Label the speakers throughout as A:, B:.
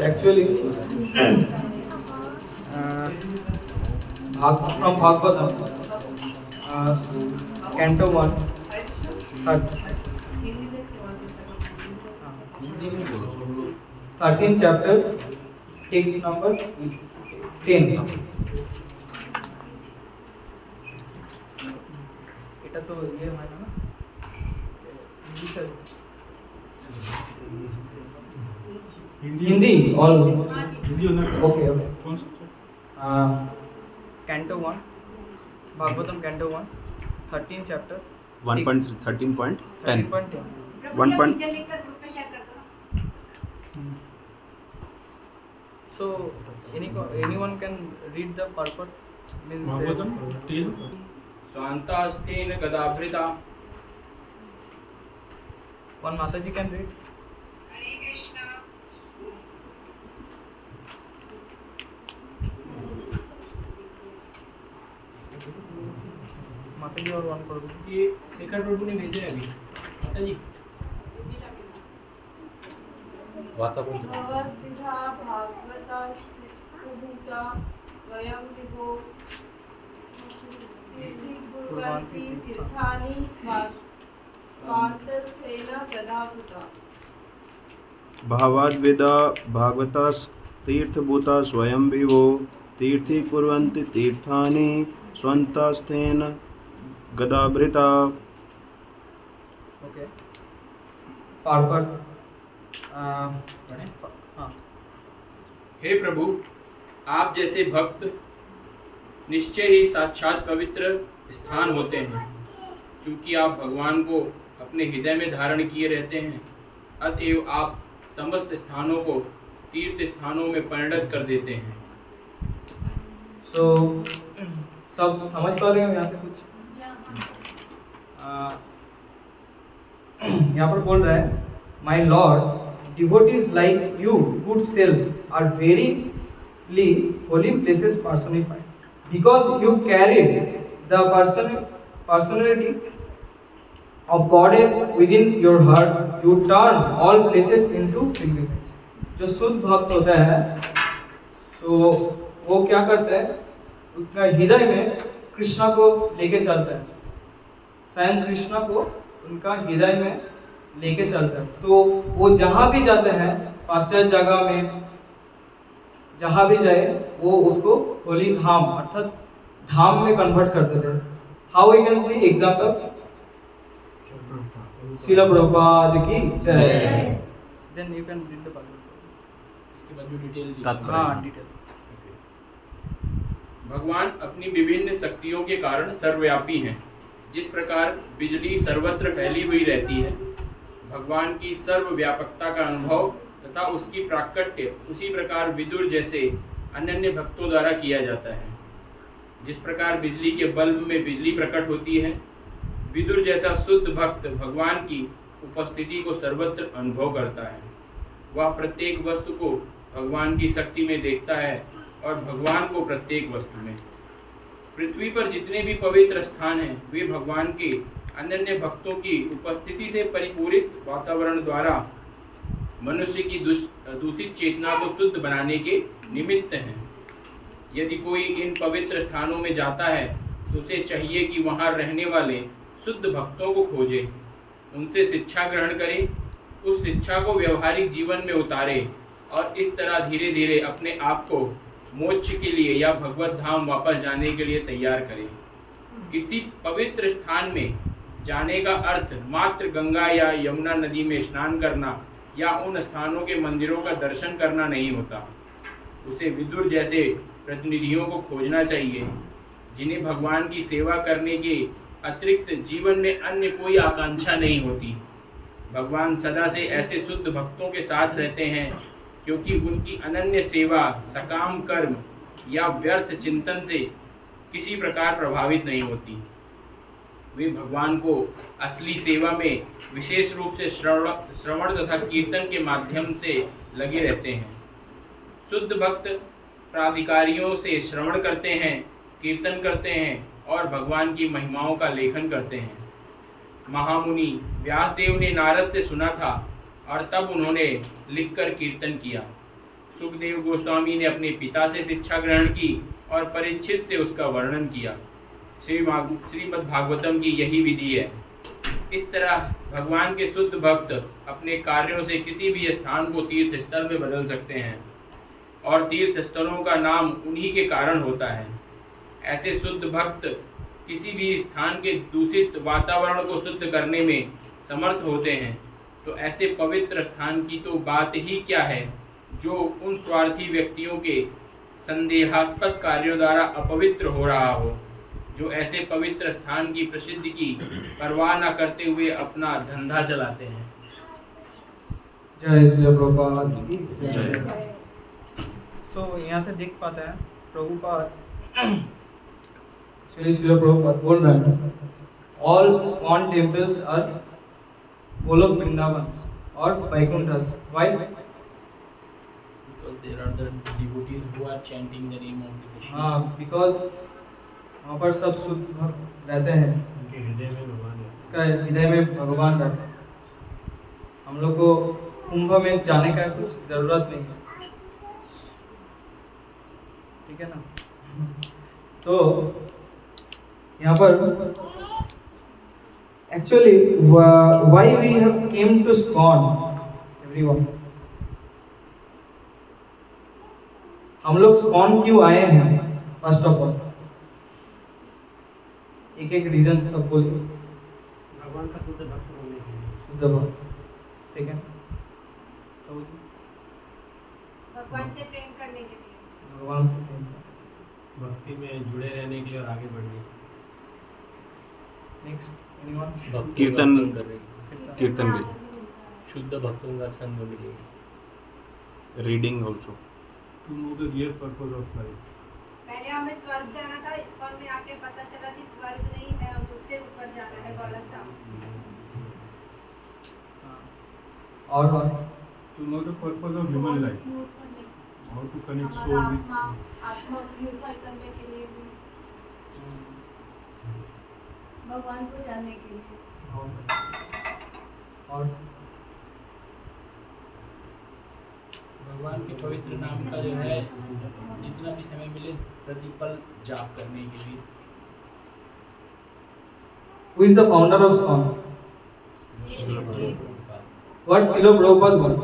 A: Actually, from Bhagavatam, Canto 1, 13th chapter, text number 10. এটা তো ইয়ে হয় না Hindi all okay okay canto 1 Bhagavatam canto 1 13 chapter
B: 1.13.10
A: so anyone can read the purport means
C: Bhagavatam till
D: स्वान्तास्तेन गदाभृता
A: one mataji can read
E: हरे कृष्णा
A: माताजी और one करो
D: ये शेखर प्रभु ने भेजे अभी माता जी
E: भगवद्विधा भागवता स्थिता स्वयं विभो कुर्वन्ति तीर्थानि स्वान्तस्तेन गदाभृता
B: भावाद्विदा भागवतस्तीर्थभूता स्वयं विभो तीर्थी कुर्वन्ति तीर्थानि स्वन्तस्तेन गदाभृता।
A: ओके purport
D: हे प्रभु, आप जैसे भक्त निश्चय ही साक्षात पवित्र स्थान होते हैं। चूँकि आप भगवान को अपने हृदय में धारण किए रहते हैं, अतएव आप समस्त स्थानों को तीर्थ स्थानों में परिणत कर देते हैं।
A: so सब समझ पा रहे हो यहाँ से कुछ यहाँ पर बोल रहा है my lord devotees like you good self are very holy places personified because you carried the personality of God within your heart you turn all places into pilgrimage। जो शुद्ध भक्त होता है तो वो क्या करता है उसका हृदय में कृष्णा को लेके चलता है स्वयं कृष्णा को उनका हृदय में लेके चलता है तो वो जहाँ भी जाते हैं पाश्चात्य जगह में जहाँ भी जाए वो उसको होली धाम अर्थात धाम में कन्वर्ट कर देते हैं। How we can see example Srila Prabhupada की जय then you can read the
D: इसके बाद जो डिटेल
A: हाँ डिटेल
D: भगवान अपनी विभिन्न शक्तियों के कारण सर्वव्यापी हैं। जिस प्रकार बिजली सर्वत्र फैली हुई रहती है, भगवान की सर्वव्यापकता का अनुभव तथा उसकी प्राकट्य उसी प्रकार विदुर जैसे अनन्य भक्तों द्वारा किया जाता है। जिस प्रकार बिजली के बल्ब में बिजली प्रकट होती है, विदुर जैसा शुद्ध भक्त भगवान की उपस्थिति को सर्वत्र अनुभव करता है। वह प्रत्येक वस्तु को भगवान की शक्ति में देखता है और भगवान को प्रत्येक वस्तु में। पृथ्वी पर जितने भी पवित्र स्थान हैं वे भगवान के अनन्य भक्तों की उपस्थिति से परिपूरित वातावरण द्वारा मनुष्य की दूषित चेतना को शुद्ध बनाने के निमित्त हैं। यदि कोई इन पवित्र स्थानों में जाता है तो उसे चाहिए कि वहाँ रहने वाले शुद्ध भक्तों को खोजे, उनसे शिक्षा ग्रहण करे, उस शिक्षा को व्यवहारिक जीवन में उतारे और इस तरह धीरे धीरे अपने आप को मोक्ष के लिए या भगवत धाम वापस जाने के लिए तैयार करें। किसी पवित्र स्थान में जाने का अर्थ मात्र गंगा या यमुना नदी में स्नान करना या उन स्थानों के मंदिरों का दर्शन करना नहीं होता। उसे विदुर जैसे प्रतिनिधियों को खोजना चाहिए जिन्हें भगवान की सेवा करने के अतिरिक्त जीवन में अन्य कोई आकांक्षा नहीं होती। भगवान सदा से ऐसे शुद्ध भक्तों के साथ रहते हैं क्योंकि उनकी अनन्य सेवा सकाम कर्म या व्यर्थ चिंतन से किसी प्रकार प्रभावित नहीं होती। वे भगवान को असली सेवा में विशेष रूप से श्रवण तथा कीर्तन के माध्यम से लगे रहते हैं। शुद्ध भक्त प्राधिकारियों से श्रवण करते हैं, कीर्तन करते हैं और भगवान की महिमाओं का लेखन करते हैं। महामुनि व्यासदेव ने नारद से सुना था और तब उन्होंने लिखकर कीर्तन किया। सुखदेव गोस्वामी ने अपने पिता से शिक्षा ग्रहण की और परीक्षित से उसका वर्णन किया। श्रीमद् भागवतम की यही विधि है। इस तरह भगवान के शुद्ध भक्त अपने कार्यों से किसी भी स्थान को तीर्थ स्थल में बदल सकते हैं और तीर्थ स्थलों का नाम उन्हीं के कारण होता है। ऐसे शुद्ध भक्त किसी भी स्थान के दूषित वातावरण को शुद्ध करने में समर्थ होते हैं। तो ऐसे पवित्र स्थान की तो बात ही क्या है जो उन स्वार्थी व्यक्तियों के संदेहास्पद कार्यों द्वारा अपवित्र हो रहा हो, जो ऐसे पवित्र स्थान की प्रसिद्धि की परवाह न करते हुए अपना धंधा चलाते हैं।
A: जय श्री प्रभुपाद की
B: जय।
A: सो यहाँ से देख पाते हैं प्रभुपाद श्री प्रभुपाद बोल रहे हैं all ISKCON temples are Goloka Vrindavan और Vaikunthas. Why?
D: Because there are the devotees who are chanting the name of the Krishna.
A: हाँ, बिकॉज वहाँ पर सब शुद्ध भक्त रहते हैं,
C: उनके हृदय में भगवान है।
A: इसका हृदय में भगवान रहते हैं। हम लोग को कुंभ में जाने का कुछ जरूरत नहीं है, ठीक है ना। तो यहाँ पर actually why we have came to ISKCON everyone, हम लोग स्कॉन क्यों आए हैं? फर्स्ट ऑफ ऑल एक एक रीजन सब बोलिए।
C: भगवान का शुद्ध भक्त होने के लिए।
A: शुद्ध भक्त। सेकंड
E: भगवान से प्रेम करने के लिए।
A: भगवान से प्रेम।
C: भक्ति में जुड़े रहने के लिए और आगे बढ़ने।
A: Next anyone?
B: कीर्तन
A: कीर्तन।
B: कीर्तन के
C: शुद्ध भक्तों का संग मिलेगा।
B: Reading also.
C: To know the real purpose of life.
E: पहले हमें स्वर्ग जाना था, इस्कॉन में आके पता चला कि स्वर्ग नहीं है, हम उससे ऊपर जाना है, गलत था।
A: और
C: to know the purpose of human life. How to connect soul with
E: atma purify करने के लिए भी, भगवान को जानने के लिए।
A: और
D: भगवान के पवित्र नाम का जो है जितना भी समय मिले प्रतिपल जाप करने के लिए।
A: Who is the founder of ISKCON? What Srila Prabhupada want?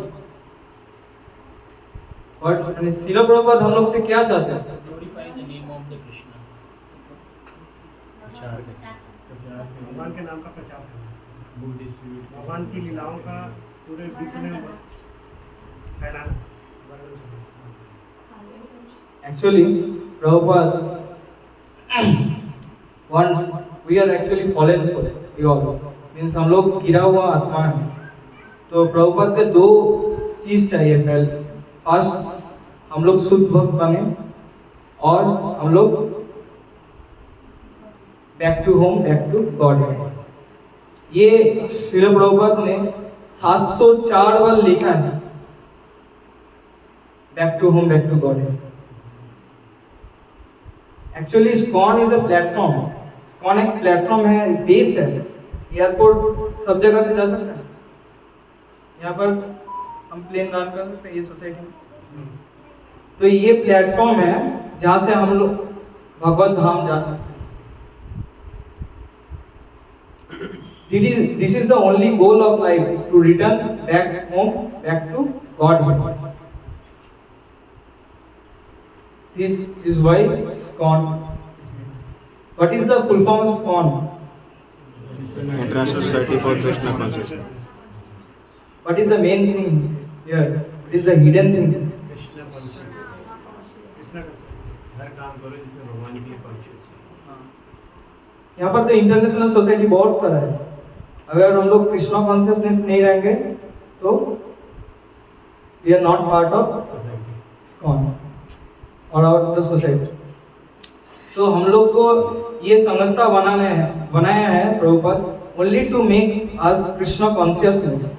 A: What यानी Srila Prabhupada हम लोग से क्या चाहते हैं?
D: Glorify the name of the Krishna.
C: प्रचार भगवान के नाम का प्रचार करना, भगवान की लीलाओं का पूरे विश्व में फैलाना।
A: Actually, Prabhupada once we are actually fallen soul. We all means हम लोग गिरा हुआ आत्मा है। तो प्रभुपाद के दो चीज चाहिए। पहले फर्स्ट हम लोग शुद्ध भक्त बने और हम लोग back to home, back to God. ये श्रील प्रभुपाद ने 704 बार लिखा है, back to home, back to God. Actually ISKCON is a platform. ISKCON एक प्लेटफॉर्म है, बेस है। एयरपोर्ट सब जगह से जा सकते हैं। यहाँ पर हम प्लेन रन कर सकते हैं, ये सोसाइटी में। तो ये प्लेटफॉर्म है जहाँ से हम लोग भगवत धाम जा सकते हैं। This is the only goal of life, to return back home, back to Godhead. This is why ISKCON is made. What is the full form of ISKCON?
B: International Society for Krishna Consciousness.
A: What is the main thing here? What is the hidden thing?
C: Krishna का हर काम करो जिसमें भगवान के लिए conscious.
A: यहाँ पर तो इंटरनेशनल सोसाइटी बहुत सारा है। अगर हम लोग कृष्णा कॉन्शियसनेस नहीं रहेंगे तो we are not part of ISKCON और आवर द सोसाइटी। तो हम लोग को ये संस्था बनाया है Prabhupada only to make us Krishna consciousness,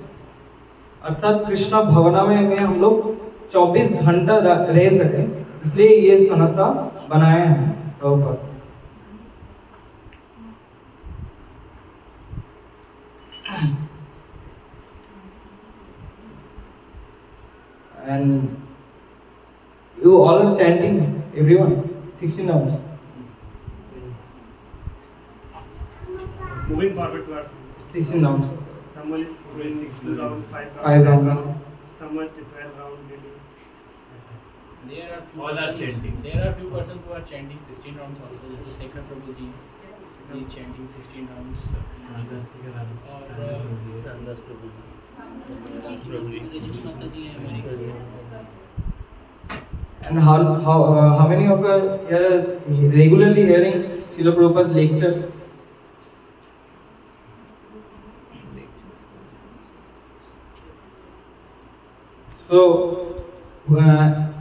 A: अर्थात कृष्णा भावना में हम लोग 24 घंटा रह सके, इसलिए ये संस्था बनाया है Prabhupada. and you all are chanting, everyone, 16 rounds.
C: Moving forward towards
A: 16 rounds.
C: someone is doing 2 rounds, 5 rounds,
A: 5
C: 10
A: rounds.
C: rounds, someone to 12 rounds daily.
D: There are few
F: All are
D: persons-
F: chanting.
D: There are few persons who are chanting 16 rounds also. Jैसे Shekhar Prabhu ji, he is chanting 16 rounds. और
F: रामदास प्रभु जी।
D: रजनी माता जी है हमारी।
A: And how many of you are regularly hearing Srila Prabhupada lectures? So,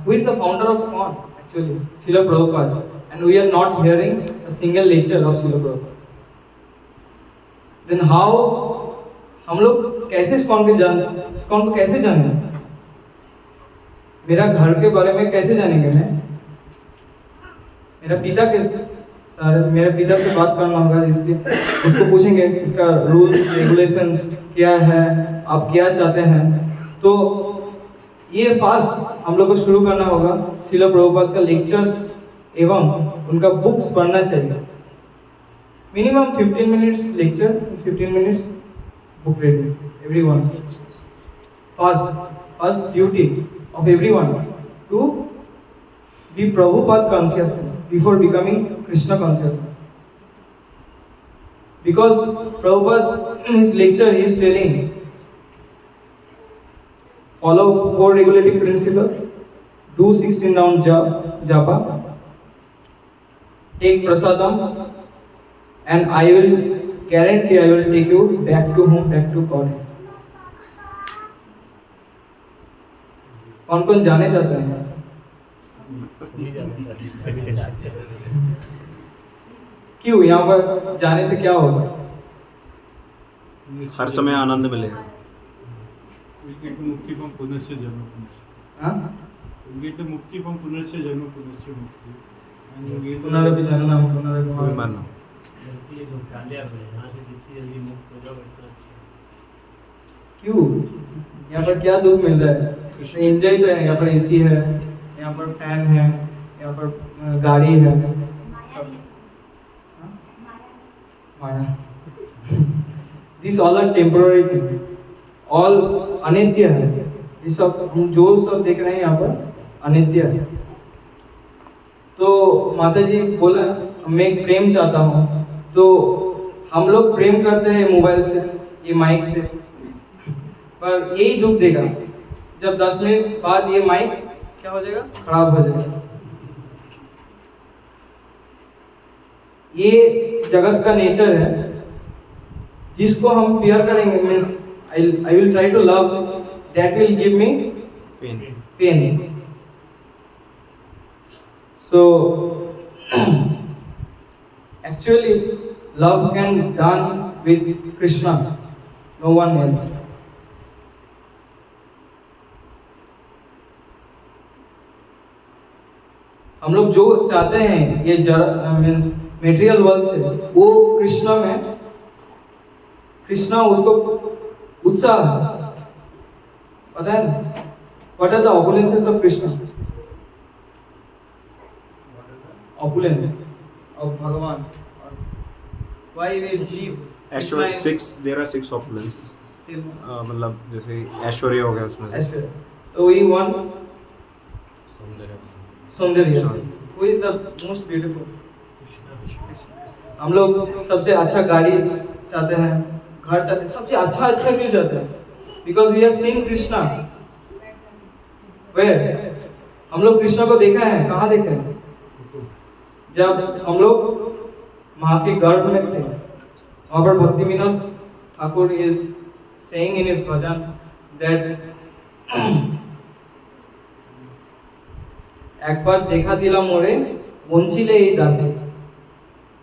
A: who is the founder of SCON? Actually, Srila Prabhupada. And we are not hearing a single lecture of Srila Prabhupada. Then how हम लोग कैसे SCON को कैसे जाने? मेरा घर के बारे में कैसे जानेंगे मैं? मेरे पिता से बात करना होगा, इसलिए उसको पूछेंगे इसका रूल्स रेगुलेशंस क्या है, आप क्या चाहते हैं। तो ये फास्ट हम लोग को शुरू करना होगा। श्रील प्रभुपाद का लेक्चर्स एवं उनका बुक्स पढ़ना चाहिए। Minimum 15 minutes lecture, 15 minutes book reading, everyone. First duty of everyone to be Prabhupada consciousness before becoming Krishna consciousness. Because Prabhupada in his lecture he is telling, follow 4 regulative principles, do 16 round japa, take prasadam, and I will guarantee I will take you back to home, back to God. कौन कौन जाने चाहते हैं यहाँ से?
F: सभी जाना चाहते हैं।
A: क्यों? यहाँ पर जाने से क्या होगा?
B: हर समय आनंद मिलेगा।
G: मुक्ति from पुनश्च जन्म पुनश्च।
A: हाँ?
G: We get the mukti from पुनश्च जन्म पुनश्च मुक्ति। And we get the-
A: पुनरपि जननम पुनरपि
B: कोई
A: मरणम।
B: मरना।
F: गलती है जो कामयाब है, यहाँ से जितनी जल्दी मुक्त हो जाओ इतना अच्छा है।
A: क्यों? यहाँ पर क्या दुख मिल रहा है? एंजॉय तो है, यहाँ पर एसी है, यहाँ पर फैन है, यहाँ पर गाड़ी है, सब। हाँ? माया। These all are temporary things. All अनित्य है। ये सब हम जो सब देख रहे हैं यहाँ पर अनित्य है। तो माता जी बोला मैं प्रेम चाहता हूँ, तो हम लोग प्रेम करते हैं मोबाइल से, ये माइक से, पर यही दुख देगा जब 10 मिनट बाद ये माइक क्या हो जाएगा? खराब हो जाएगा। ये जगत का नेचर है, जिसको हम प्यार करेंगे, means I will try to love, that will give me pain. So actually love can done with Krishna, no one else. हम लोग जो चाहते हैं ये मीन्स मेटेरियल वर्ल्ड से, वो कृष्णा में, कृष्णा उसको उत्साह है, पता है ना? What are the opulences of Krishna? Opulence of भगवान। व्हाई वी जीव
B: ऐश्वर्य 6, देयर आर 6 ऑपुलेंसेस। मतलब जैसे ऐश्वर्य हो गया उसमें से।
A: ऐश्वर्य, तो वी वन सौंदर्य। Who is the most beautiful? हम लोग सबसे अच्छा गाड़ी चाहते हैं, घर चाहते हैं, सबसे अच्छा क्यों चाहते हैं? Because we have seen Krishna. Where? हम लोग कृष्णा को देखा है, कहाँ देखा है? जब हम लोग माँ के गर्भ में थे, वहाँ पर भक्ति Vinod Thakur is saying in his bhajan that एक बार देखा दिला मोरे वंचिले এই দাসে।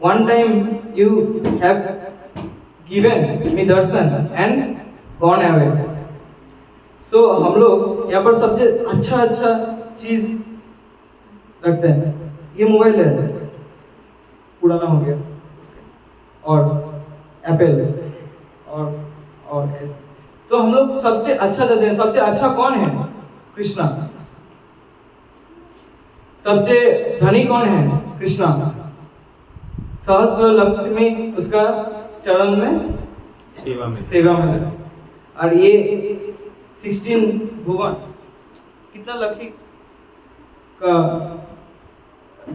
A: One time you have given me darshan and gone away. So हम लोग यहाँ पर सबसे अच्छा चीज रखते हैं। ये मोबाइल है, पुराना हो गया, और एप्पल और ऐसे। तो हम लोग सबसे अच्छा देते हैं। सबसे अच्छा कौन है? कृष्णा। सबसे धनी कौन है? कृष्णा। सहस्र लक्ष्मी उसका चरण में
B: सेवा में
A: सेवा में है। और ये 16 भुवन, कितना लकी का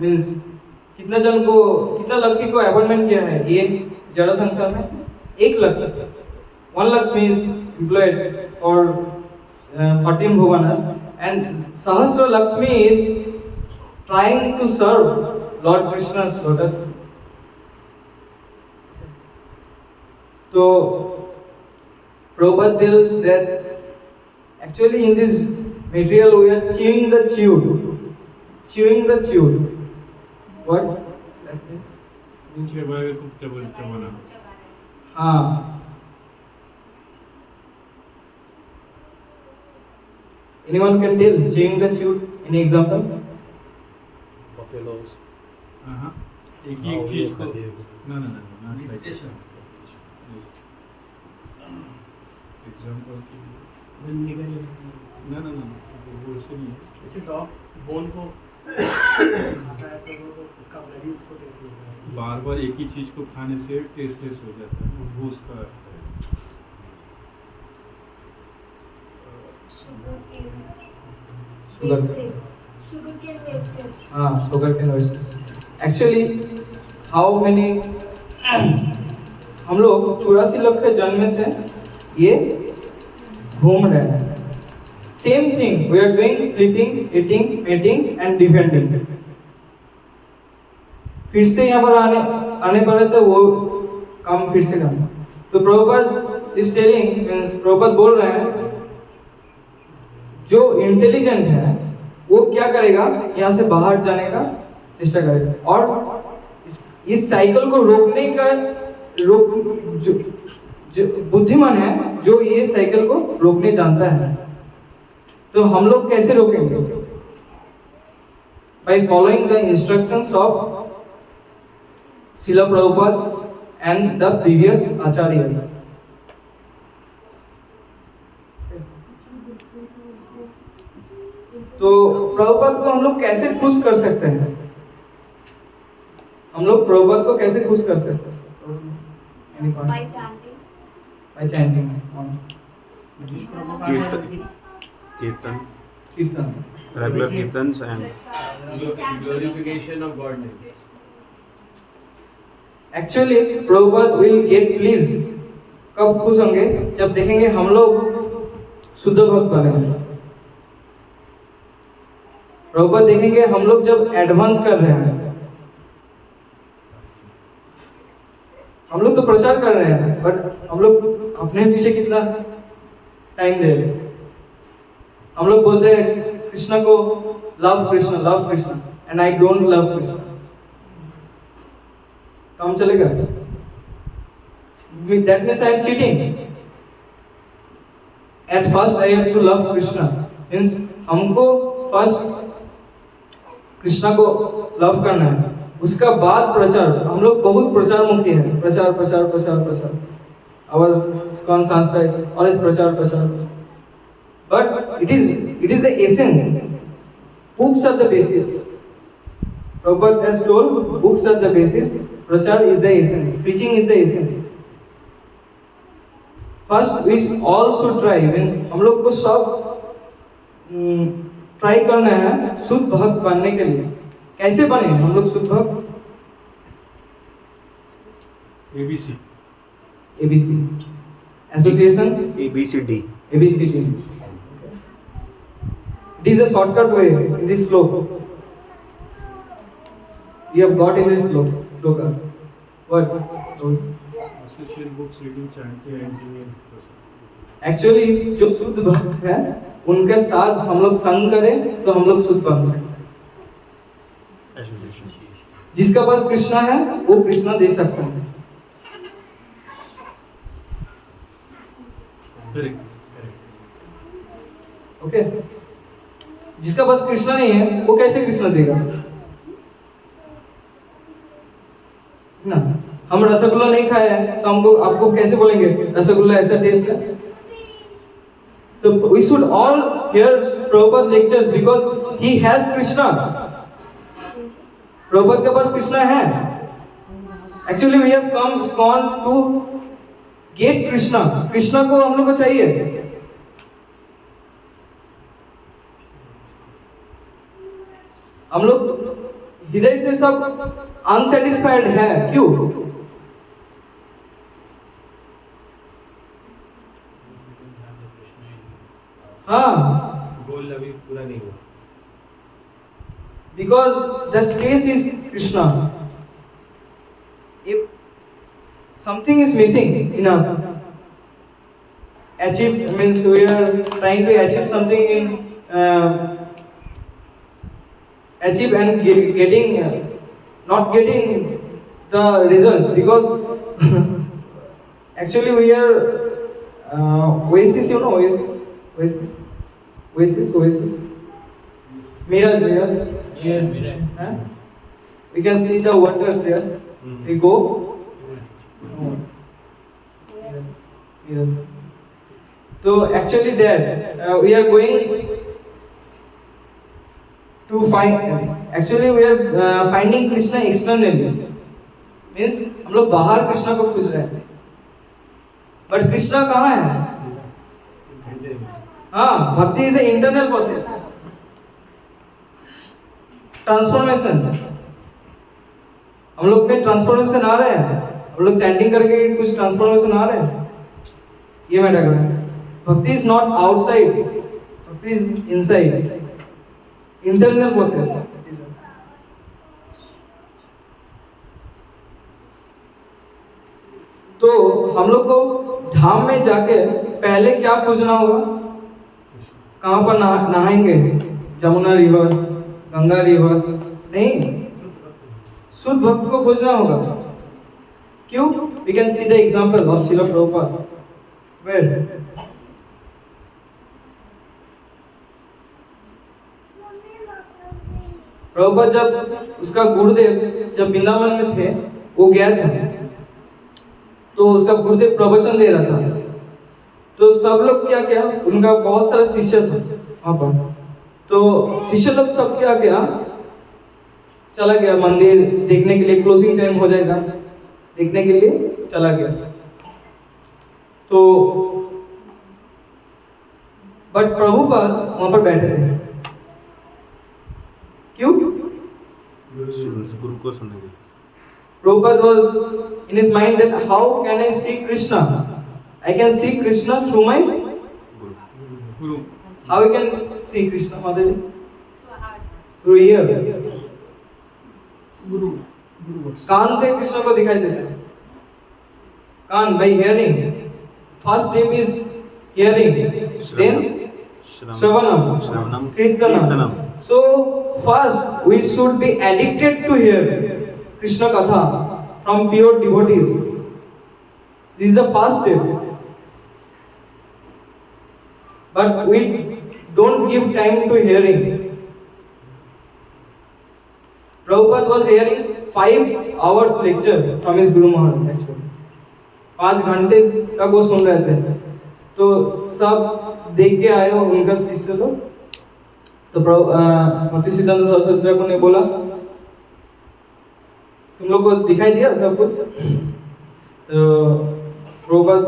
A: मीन्स कितना जन को, कितना लकी को अपॉइंटमेंट किया है ये जड़ संसार में? 1 lucky. 1 Lakshmi is employed for 14 bhuvanas, and Sahasra Lakshmi is trying to serve Lord Krishna's lotus. So Prabhupada tells that actually in this material we are chewing the chewed. Chewing the chewed. What that means?
G: ऊंचे बागे को चबाना।
A: हाँ। Anyone can tell chewing the chewed? Any example?
H: Buffaloes.
G: हाँ, एक ही एक चीज को ना एग्जांपल ना वो ऐसे नहीं है।
C: जैसे डॉग बोन को खाता है तो वो उसका ब्लड ही उसको टेस्ट नहीं करता।
G: बार बार एक ही चीज को खाने से टेस्टलेस हो जाता है, वो उसका
A: हाँ, sugar cane waste. Actually, how many हम लोग 84 लाख के जन्म से ये घूम रहे हैं। Same thing we are doing, sleeping, eating, mating and defending. फिर से यहाँ पर आने पड़े तो वो काम फिर से करना। तो Prabhupada is telling, means Prabhupada बोल रहे हैं जो इंटेलिजेंट है वो क्या करेगा, यहाँ से बाहर जाने का चेष्टा करेगा और इस साइकिल को रोकने का जो बुद्धिमान है जो ये साइकिल को रोकने जानता है। तो हम लोग कैसे रोकेंगे? By following the instructions of Srila Prabhupada and the previous acharyas. तो प्रभुपाद को हम लोग कैसे खुश कर सकते हैं? हम लोग प्रभुपाद को कैसे खुश कर सकते हैं?
E: By chanting.
A: By chanting.
B: कीर्तन,
A: कीर्तन,
B: regular kirtans and
F: glorification of God name.
A: Actually, Prabhupada will get pleased. कब खुश होंगे? जब देखेंगे हम लोग शुद्ध भक्त बनेंगे। प्रभुपाद देखेंगे हम लोग जब एडवांस कर रहे हैं, हम लोग तो प्रचार कर रहे हैं बट हम लोग अपने पीछे कितना टाइम दे रहे हैं। हम लोग बोलते हैं कृष्णा को love Krishna and I don't love Krishna, काम चलेगा? That means I am cheating. At first I have to love Krishna. Means हमको first कृष्णा को लव करना है, उसका बाद प्रचार। हम लोग बहुत प्रचार मुखी है, प्रचार। और कौन संस्था है और इस प्रचार। But it is the essence. Books are the basis. Prabhupada has told books are the basis. Prachar is the essence. Preaching is the essence. First we all should try. Means हम लोग को सब ट्राई करना है शुद्ध भक्त बनने के लिए। कैसे बने हम लोग शुद्ध भक्त? ABC Association
B: ABCD.
A: It is a shortcut way in this sloka. We have got in this sloka. What?
G: Associate books reading, chanting and
A: Actually, जो शुद्ध भक्त है उनके साथ हम लोग संग करें तो हम लोग शुद्ध बन सकते हैं।
B: Association.
A: जिसका पास कृष्णा है वो कृष्णा दे सकता है। ओके, जिसका पास कृष्णा नहीं है वो कैसे कृष्णा देगा ना? हम रसगुल्ला नहीं खाए हैं तो हमको आपको कैसे बोलेंगे रसगुल्ला ऐसा टेस्ट है? So we should all hear Prabhupada lectures because he has Krishna. Prabhupada के पास कृष्णा है. Actually we have come ISKCON to get Krishna. Krishna को हम लोग को चाहिए. हम लोग हृदय से सब अनसेटिस्फाइड है. क्यों? हाँ,
F: गोल अभी पूरा नहीं हुआ.
A: because the space is Krishna. If something is missing in us, achieve means we are trying to achieve something in achieve and getting not getting the result because actually we are Oasis, you know Oasis. Mirage. Yes. Huh? We can see the water there. We go. Yes. So actually there we are going to find. Actually we are finding Krishna externally. Means हम लोग बाहर कृष्णा को खोज रहे हैं. But Krishna कहाँ है? हाँ, भक्ति is an internal process. Transformation. हम लोग में ट्रांसफॉर्मेशन आ रहे हैं. हम लोग चैंटिंग करके कुछ ट्रांसफॉर्मेशन आ रहे हैं. ये मैटर कर रहा है. भक्ति इज नॉट आउटसाइड, भक्ति इज इनसाइड. Internal process. तो हम लोग को धाम में जाके पहले क्या पूछना होगा? कहाँ पर नहाएंगे? जमुना रिवर, गंगा रिवर नहीं, शुद्ध भक्त को खोजना होगा. क्यों? We can see the example of Srila Prabhupada. Where? Prabhupada जब उसका गुरुदेव जब वृंदावन में थे, वो गया था, तो उसका गुरुदेव प्रवचन दे रहा था. तो सब लोग क्या किया? उनका बहुत सारा शिष्य था वहाँ पर. तो शिष्य लोग सब क्या किया? चला गया मंदिर देखने के लिए. क्लोजिंग टाइम हो जाएगा, देखने के लिए चला गया. तो बट प्रभुपाद वहां पर बैठे थे. क्यों?
B: गुरु को सुनने.
A: Prabhupada was in his mind that how can I see Krishna? I can see Krishna through my
B: Guru.
A: How I can see Krishna, Mataji? Through ear.
G: गुरु
A: कान से कृष्ण को दिखाई देता है. कान by hearing. First step is hearing. Then Shravanam. Kirtanam. So first we should be addicted to hear Krishna Katha from pure devotees. This is the first step. But we don't give time to hearing. Prabhupada was hearing 5 hours lecture from his Guru Maharaj. Actually 5 घंटे तक वो सुन रहे थे. तो सब देख के आए हो उनका शिष्य लोग. तो भक्ति सिद्धांत सरस्वती ठाकुर ने बोला, तुम लोग को दिखाई दिया सब कुछ? तो प्रभुपाद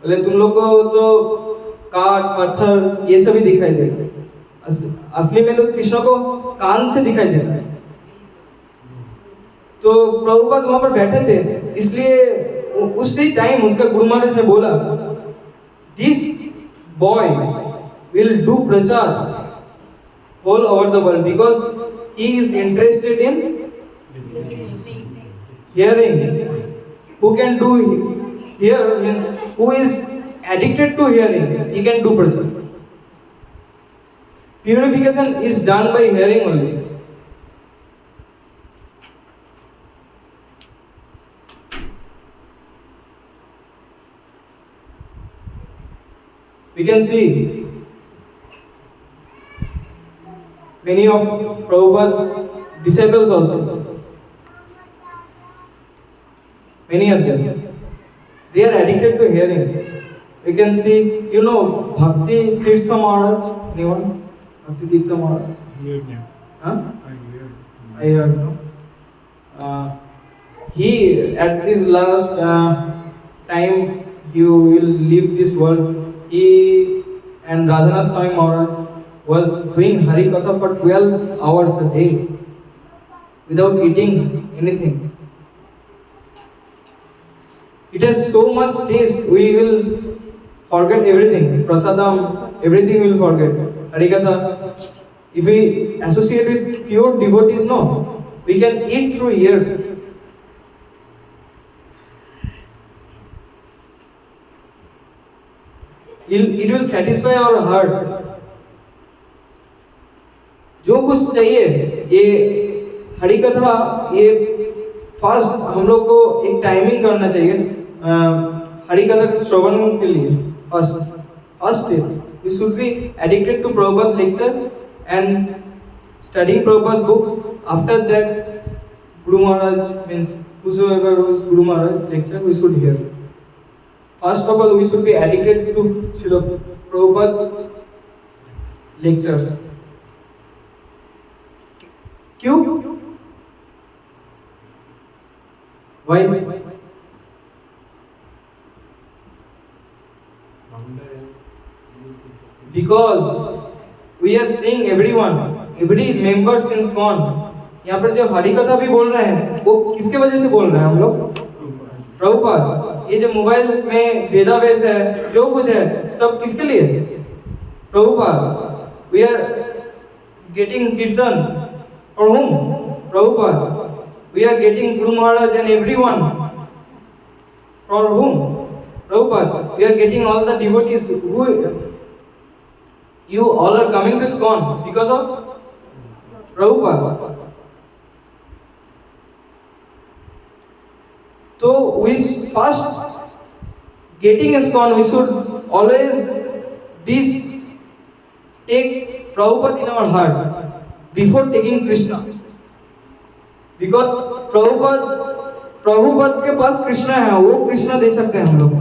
A: बोले, तुम लोग को तो काट पत्थर ये सभी दिखाई देगा. असली में तो कृष्ण को कान से दिखाई देता है. तो प्रभुपाद वहां पर बैठे थे, इसलिए उसी टाइम उसका गुरु महाराज ने बोला, दिस बॉय विल डू प्रचार all over the world because he is interested in hearing. Who can do hear means who is addicted to hearing, he can do prasad. Purification is done by hearing only. We can see many of Prabhupada's disciples also. Many of them, they are addicted to hearing. You can see, you know, Bhakti Tirtha Maharaj. Anyone? Bhakti Tirtha Maharaj.
G: Weird name.
A: Huh?
G: I heard.
A: I heard, no. He, at his last time, he will leave this world. He and Radhanath Swami Maharaj was doing Hari Katha for 12 hours a day without eating anything. It has so much taste, we will forget everything. Prasadam, everything we will forget. Hari Katha, if we associate with pure devotees, no, we can eat through years. It will satisfy our heart. जो कुछ चाहिए, ये हरि कथा, ये fast हम लोग को एक टाइमिंग करना चाहिए हरि कथा के श्रवण के लिए. First we should be addicted to Prabhupada lecture and studying Prabhupada books. After that, Guru Maharaj means whosoever was Guru Maharaj lecture we should hear. First of all, we should be addicted to Srila Prabhupada's lectures. क्यों? Why? Because we are seeing everyone, every member since gone. यहाँ पर जो हरि कथा भी बोल रहे हैं, वो किसके वजह से बोल रहे हैं हम लोग? प्रभुपाद. ये जो मोबाइल में वेदावेश है, जो कुछ है, सब किसके लिए? Prabhupada. We are getting kirtan for whom? Prabhupada. We are getting Guru Maharaj and everyone. For whom? Prabhupada. We are getting all the devotees who you all are coming to ISKCON because of Prabhupada. So we first getting ISKCON, we should always be take Prabhupada in our heart before taking Krishna. Because Prabhupada के पास कृष्णा है, वो कृष्णा दे सकते हैं हम लोग.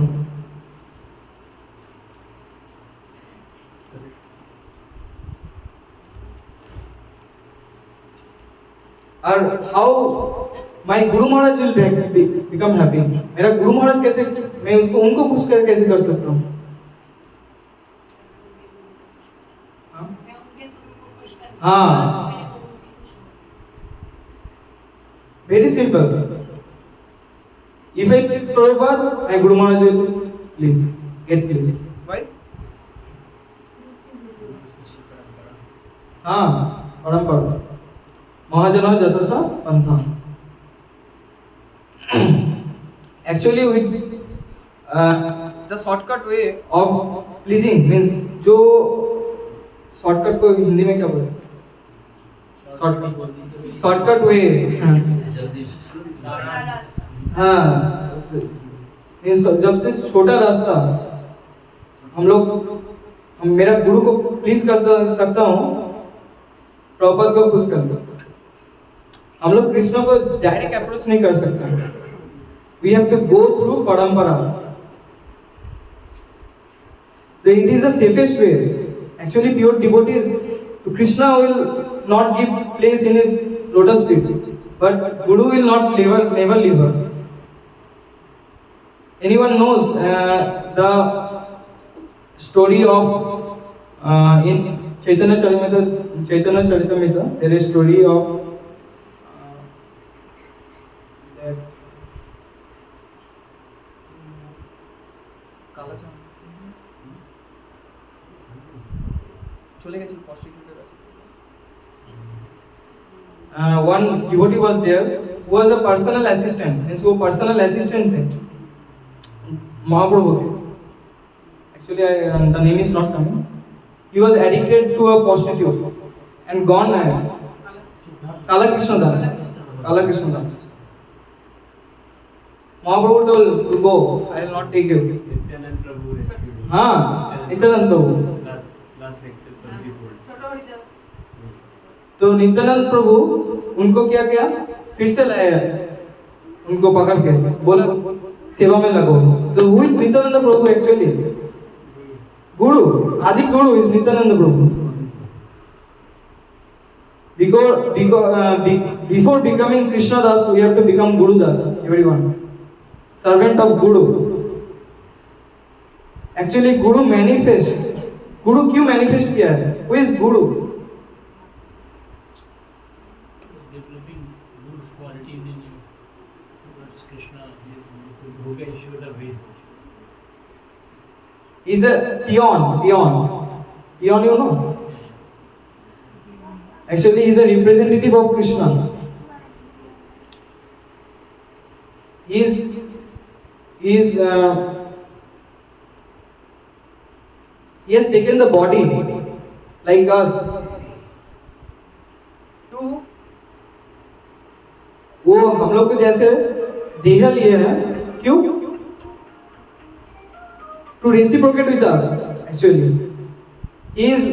A: और how my Guru Maharaj will become happy. मेरा गुरु महाराज कैसे, मैं उसको उनको खुश कैसे कर सकता हूँ?
E: मैं उनके गुरु को खुश करती हूँ,
A: हाँ.
E: मेरे गुरु की खुश हूँ.
A: Very simple. If I please Prabhupada, my Guru Maharaj will please get pleased. Why? हाँ, परंपरा. महाजनो जतसा पंथा. Actually, the shortcut way of pleasing means जो shortcut को हिंदी में क्या बोलते हैं? Shortcut way. हाँ, जब से छोटा रास्ता हम मेरा गुरु को प्लीज कर सकता हूँ, प्रभुपाद को खुश कर दो. हम लोग कृष्ण को डायरेक्ट अप्रोच नहीं कर सकते. We have to go through parampara. So it is the safest way. Actually, pure devotees, Krishna will not give place in his lotus feet, but Guru will not never leave us. Anyone knows the story of in Chaitanya Charitamrita, there is story of that one devotee was there who was a personal assistant. Means वो personal assistant थे महाप्रभु के. Actually, the name is not coming. He was addicted to a prostitute and gone Kala Krishna Das. Mahaprabhu told to go. I will not take you.
F: Nityanand Prabhu rescued.
A: हाँ, नित्यानंद प्रभु.
F: Last lecture 24.
E: छोटा हरिदास.
A: तो नित्यानंद प्रभु उनको क्या किया? फिर से लाया उनको पकड़ के, बोला सेवा में लगो. तो who is Nityanand Prabhu actually? Guru, Adi Guru is Nityananda Prabhu. Before becoming Krishna Das, we have to become Guru Das, everyone. Servant of Guru. Actually, Guru manifest. Guru क्यों manifest किया है? Who is Guru?
F: Developing good qualities in you towards Krishna. Who can show the way.
A: He's a peon. Peon, you know? Actually, he's a representative of Krishna. He has taken the body like us to वो हम लोग को जैसे देह लिए हैं क्यों to reciprocate with us actually he is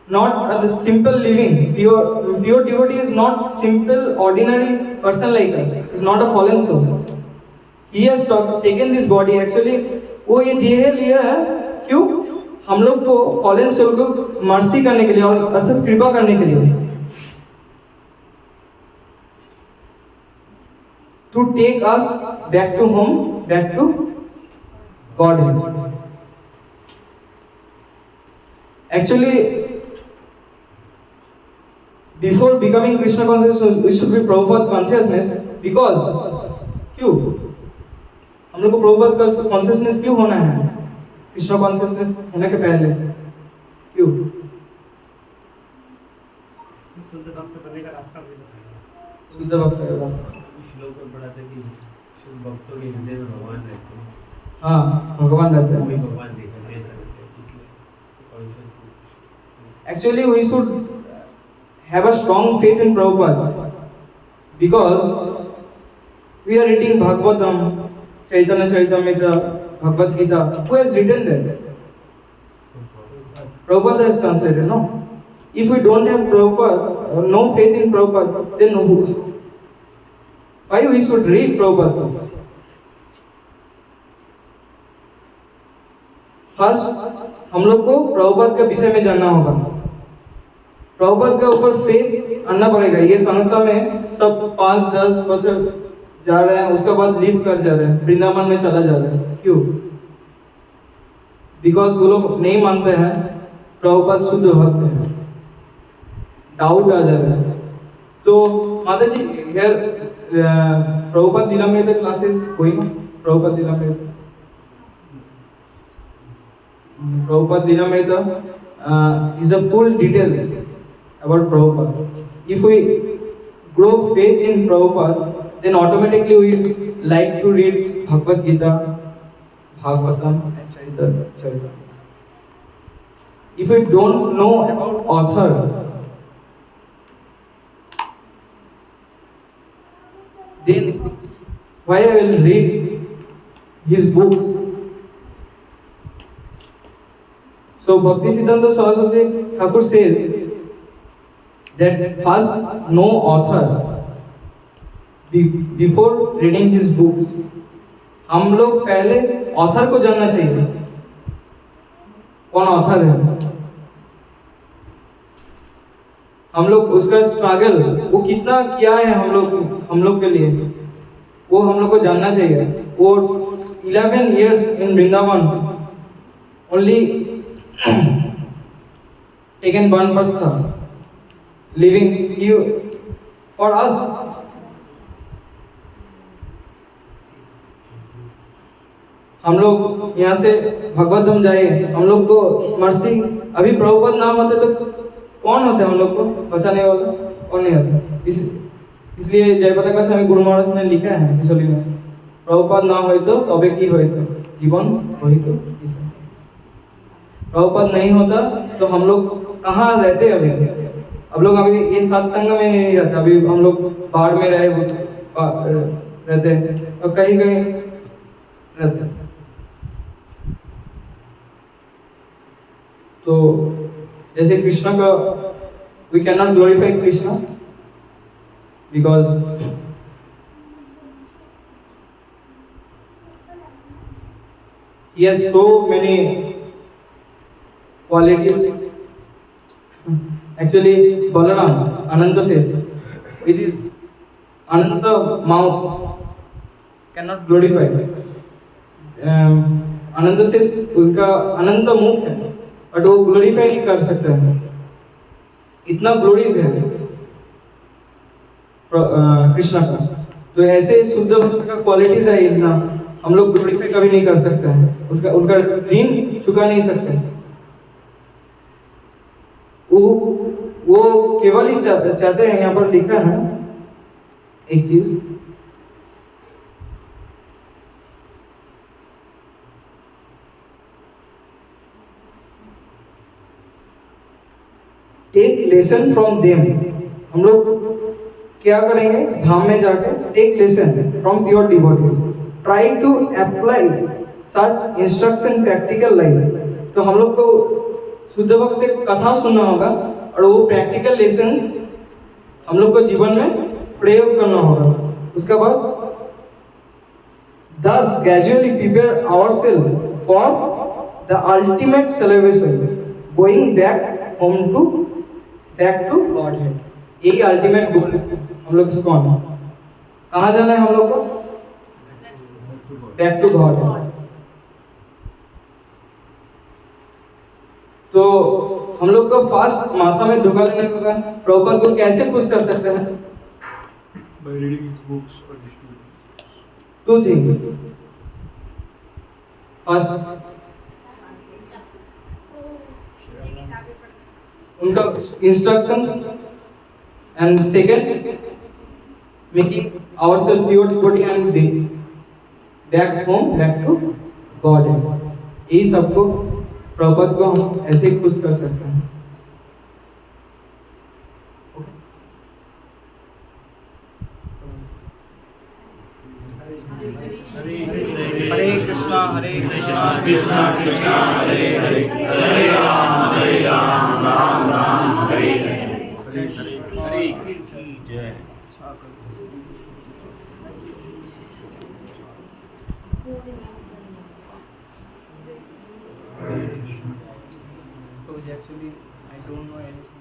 A: not a simple living pure devotee is not simple ordinary person like us is not a fallen soul he has taken this body actually वो ये देह लिया है क्यों हम लोग को fallen soul को मर्सी करने के लिए और अर्थात कृपा करने के लिए to take us back to home back to Godhead. Actually, before becoming Krishna consciousness, we should be Prabhupada consciousness because क्यों हम लोग को प्रभुपाद का कॉन्शियसनेस क्यों होना है कृष्ण कॉन्शियसनेस होने के पहले क्यों
C: शुद्ध भक्त बनने का रास्ता भी बताया।
A: शुद्ध भक्त का रास्ता
F: श्लोक में पढ़ा था कि शुद्ध भक्तों के हृदय में भगवान रहते हैं।
A: हाँ भगवान रहते
F: वही
A: हैं
F: भगवान देखा नहीं सकते इसलिए
A: actually we should have a strong faith in Prabhupada because we are reading Bhagavatam Chaitanya Charitamrita, Bhagavad Gita. Who has written that? Prabhupada has translated, no? If we don't have Prabhupada, no faith in Prabhupada, then who? Why we should read Prabhupada? First, हम लोग को प्रभुपाद के विषय में जानना होगा प्रभुपाद के ऊपर फेथ आना पड़ेगा ये संस्था में सब 5-10 बच्चे जा रहे हैं उसके बाद लीव कर जा रहे हैं वृंदावन में चला जा रहा है क्यों बिकॉज वो लोग नहीं मानते हैं प्रभुपाद शुद्ध भक्त है डाउट आ जा रहा है तो माता जी यार प्रभुपाद लीलामृत क्लासेस हुई ना Prabhupada Lilamrita Prabhupada Dinamrita is a full details about Prabhupada. If we grow faith in Prabhupada, then automatically we like to read Bhagavad Gita, Bhagavatam and Charita. If we don't know about author, then why I will read his books? So Bhakti Siddhanta Saraswati Thakur says that first know author before reading his books. हम लोग पहले author को जानना चाहिए कौन author है हम लोग उसका स्ट्रगल वो कितना किया है हम लोग के लिए वो हम लोग को जानना चाहिए वो 11 years in Vrindavan only taken one person living you for us हम लोग यहाँ से भगवतम जाए हम लोग को मर्सी अभी प्रभुपद नाम होते तो कौन होते हम लोग को बचाने वाला कौन नहीं होता इसलिए जयपताका का स्वामी गुरु महाराज ने लिखा है किशोरी में प्रभुपद ना हो तो तबे की हो तो जीवन वही तो प्रभुपद नहीं होता तो हम लोग कहाँ रहते अभी अब लोग अभी ये सत्संग में नहीं रहते अभी हम लोग बाढ़ में रहते हैं और कहीं कहीं रहते हैं तो जैसे कृष्ण का we cannot glorify Krishna because He has so many qualities. Actually, Balaram, Ananta says, with his Ananta mouth cannot glorify. अनंत से उसका अनंत मुख है बट वो ग्लोरीफाई नहीं कर सकता है, इतना ग्लोरीज है कृष्णा का। तो ऐसे शुद्ध भक्त का क्वालिटीज है इतना, हम लोग ग्लोरीफाई कभी नहीं कर सकते हैं, उसका उनका ऋण चुका नहीं सकते। वो केवल ही चाहते हैं, यहाँ पर लिखा है एक चीज, टेक लेसन फ्रॉम देम। हम लोग क्या करेंगे धाम में जाकर, take lesson from pure devotees, try to apply such instruction practical life. तो हम लोग को शुद्ध भक्त से कथा सुनना होगा और वो प्रैक्टिकल लेसन्स हम लोग को जीवन में प्रयोग करना होगा। उसके बाद thus gradually prepare ourselves for the ultimate salvation, going back to Godhead। यही अल्टीमेट गोल है हम लोग इसको आना। कहाँ जाना है हम लोग को? Back to God. तो हम लोग को फास्ट माथा में धोखा लेने होगा। प्रभुपाद को कैसे खुश कर सकते हैं?
G: By reading his books or distributing.
A: Two things. First, उनका instructions, and second, making ourselves pure devotee and back home, back to God। यही सबको प्रभुपाद को हम ऐसे ही खुश कर सकते हैं। हरे कृष्णा कृष्णा कृष्णा हरे हरे, हरे राम राम राम हरे हरे।
D: हरे जय।
A: So actually I don't know anything.